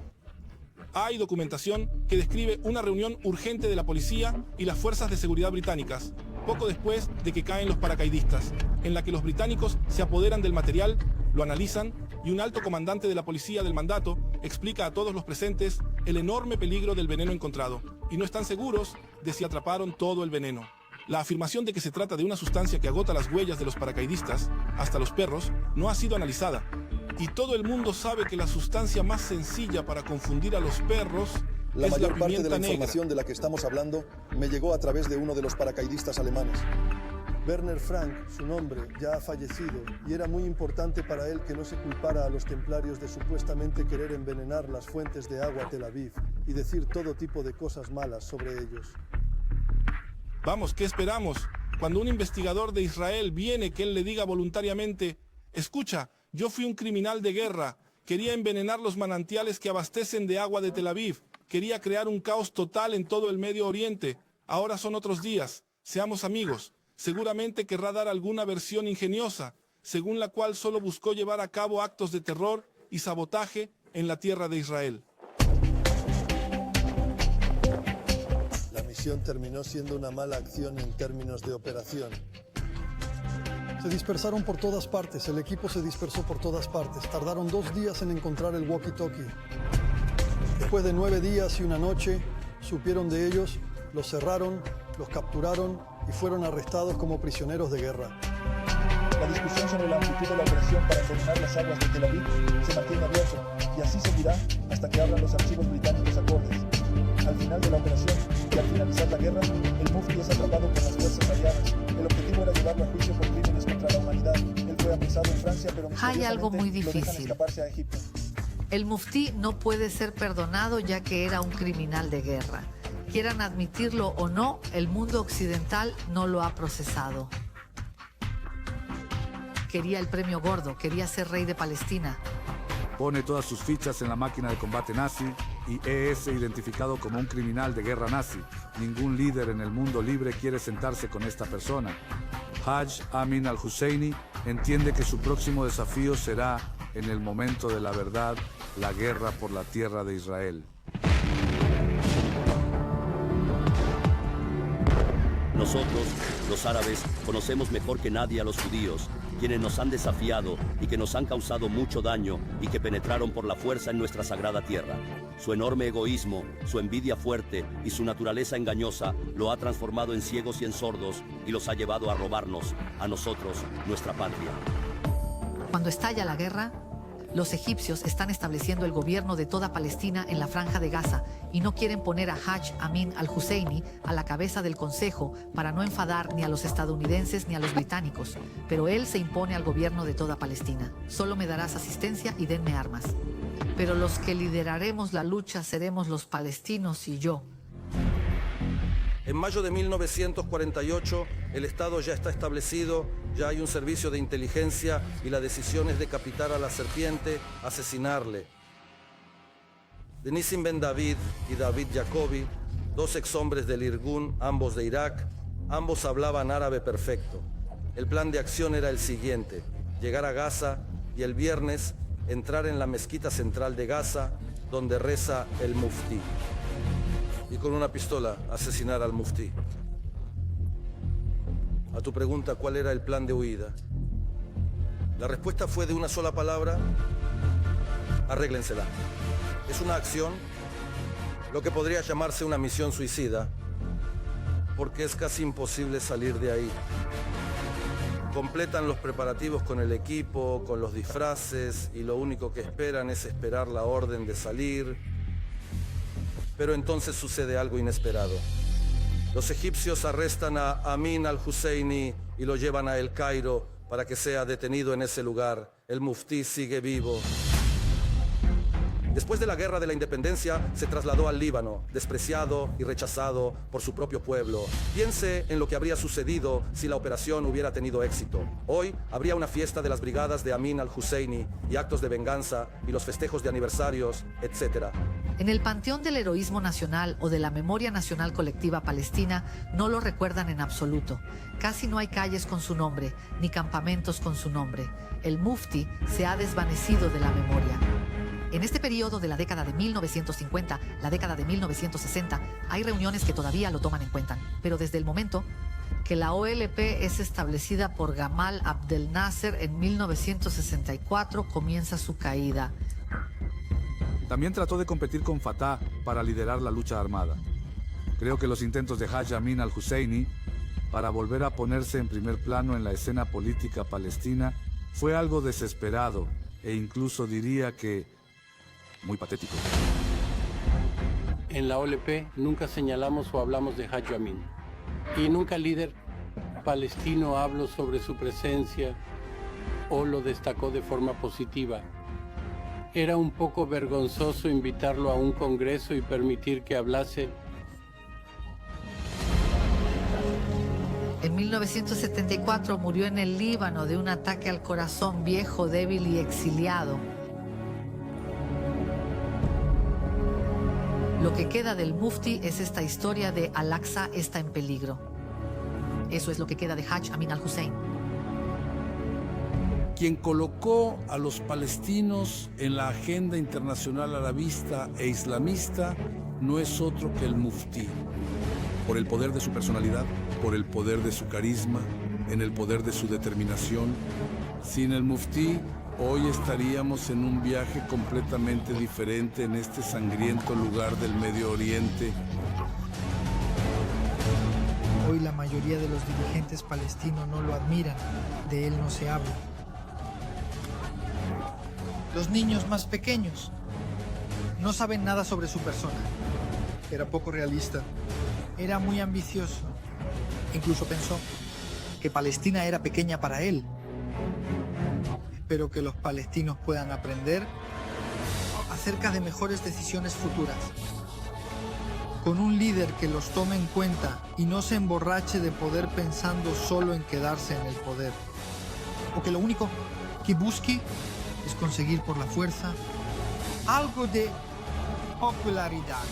Hay documentación que describe una reunión urgente de la policía y las fuerzas de seguridad británicas, poco después de que caen los paracaidistas, en la que los británicos se apoderan del material, lo analizan, y un alto comandante de la policía del mandato explica a todos los presentes el enorme peligro del veneno encontrado, y no están seguros de si atraparon todo el veneno. La afirmación de que se trata de una sustancia que agota las huellas de los paracaidistas, hasta los perros, no ha sido analizada. Y todo el mundo sabe que la sustancia más sencilla para confundir a los perros
La
es
mayor
la
parte de la
pimienta
información de la que estamos hablando me llegó a través de uno de los paracaidistas alemanes. Werner Frank, su nombre, ya ha fallecido, y era muy importante para él que no se culpara a los templarios de supuestamente querer envenenar las fuentes de agua Tel Aviv y decir todo tipo de cosas malas sobre ellos.
Vamos, ¿qué esperamos? Cuando un investigador de Israel viene, que él le diga voluntariamente: escucha, yo fui un criminal de guerra, quería envenenar los manantiales que abastecen de agua de Tel Aviv, quería crear un caos total en todo el Medio Oriente. Ahora son otros días, seamos amigos. Seguramente querrá dar alguna versión ingeniosa, según la cual solo buscó llevar a cabo actos de terror y sabotaje en la tierra de Israel.
La misión terminó siendo una mala acción en términos de operación.
Se dispersaron por todas partes, el equipo se dispersó por todas partes. Tardaron 2 días en encontrar el walkie-talkie. Después de 9 días y una noche, supieron de ellos, los cerraron, los capturaron y fueron arrestados como prisioneros de guerra.
La discusión sobre la amplitud de la operación para envenenar las aguas de Tel Aviv se mantiene abierta, y así seguirá hasta que abran los archivos británicos acordes. Al final de la operación y al finalizar la guerra, el Mufti es atrapado por las fuerzas aliadas. El objetivo era llevarlo a juicio por crímenes contra la humanidad. Él fue apresado en Francia, pero
Hay algo muy
misteriosamente lo dejan
difícil.
escaparse a Egipto.
El muftí no puede ser perdonado ya que era un criminal de guerra. Quieran admitirlo o no, el mundo occidental no lo ha procesado. Quería el premio gordo, quería ser rey de Palestina.
Pone todas sus fichas en la máquina de combate nazi y es identificado como un criminal de guerra nazi. Ningún líder en el mundo libre quiere sentarse con esta persona. Haj Amin al-Husseini entiende que su próximo desafío será, en el momento de la verdad, la guerra por la tierra de Israel.
Nosotros Los árabes conocemos mejor que nadie a los judíos, quienes nos han desafiado y que nos han causado mucho daño y que penetraron por la fuerza en nuestra sagrada tierra. Su enorme egoísmo, su envidia fuerte y su naturaleza engañosa lo ha transformado en ciegos y en sordos y los ha llevado a robarnos, a nosotros, nuestra patria.
Cuando estalla la guerra, los egipcios están estableciendo el gobierno de toda Palestina en la Franja de Gaza y no quieren poner a Haj Amin al-Husseini a la cabeza del Consejo para no enfadar ni a los estadounidenses ni a los británicos, pero él se impone al gobierno de toda Palestina. Solo me darás asistencia y denme armas. Pero los que lideraremos la lucha seremos los palestinos y yo.
En mayo de 1948, el Estado ya está establecido, ya hay un servicio de inteligencia y la decisión es decapitar a la serpiente, asesinarle. De Nissim Ben David y David Jacobi, dos exhombres del Irgun, ambos de Irak, ambos hablaban árabe perfecto. El plan de acción era el siguiente: llegar a Gaza y el viernes entrar en la mezquita central de Gaza, donde reza el muftí. Y con una pistola asesinar al muftí. A tu pregunta, ¿cuál era el plan de huida? La respuesta fue de una sola palabra: arréglensela. Es una acción, lo que podría llamarse una misión suicida, porque es casi imposible salir de ahí. Completan los preparativos con el equipo, con los disfraces, y lo único que esperan es esperar la orden de salir. Pero entonces sucede algo inesperado. Los egipcios arrestan a Amin al-Husseini y lo llevan a El Cairo para que sea detenido en ese lugar. El muftí sigue vivo. Después de la Guerra de la Independencia, se trasladó al Líbano, despreciado y rechazado por su propio pueblo. Piense en lo que habría sucedido si la operación hubiera tenido éxito. Hoy habría una fiesta de las brigadas de Amin al-Husseini y actos de venganza y los festejos de aniversarios, etc.
En el panteón del heroísmo nacional o de la memoria nacional colectiva palestina no lo recuerdan en absoluto. Casi no hay calles con su nombre, ni campamentos con su nombre. El muftí se ha desvanecido de la memoria. En este periodo de la década de 1950, la década de 1960, hay reuniones que todavía lo toman en cuenta. Pero desde el momento que la OLP es establecida por Gamal Abdel Nasser en 1964, comienza su caída.
También trató de competir con Fatah para liderar la lucha armada. Creo que los intentos de Haj Amin al-Husseini para volver a ponerse en primer plano en la escena política palestina fue algo desesperado e incluso diría que muy patético.
En la OLP nunca señalamos o hablamos de Haj Amin. Y nunca el líder palestino habló sobre su presencia o lo destacó de forma positiva. Era un poco vergonzoso invitarlo a un congreso y permitir que hablase.
En 1974 murió en el Líbano de un ataque al corazón, viejo, débil y exiliado. Lo que queda del muftí es esta historia de Al-Aqsa está en peligro. Eso es lo que queda de Haj Amin al-Hussein.
Quien colocó a los palestinos en la agenda internacional arabista e islamista no es otro que el muftí. Por el poder de su personalidad, por el poder de su carisma, en el poder de su determinación. Sin el muftí, hoy estaríamos en un viaje completamente diferente en este sangriento lugar del Medio Oriente.
Hoy la mayoría de los dirigentes palestinos no lo admiran, de él no se habla. Los niños más pequeños no saben nada sobre su persona. Era poco realista, era muy ambicioso. Incluso pensó que Palestina era pequeña para él. Espero que los palestinos puedan aprender acerca de mejores decisiones futuras, con un líder que los tome en cuenta y no se emborrache de poder pensando solo en quedarse en el poder, o que lo único que busque es conseguir por la fuerza algo de popularidad.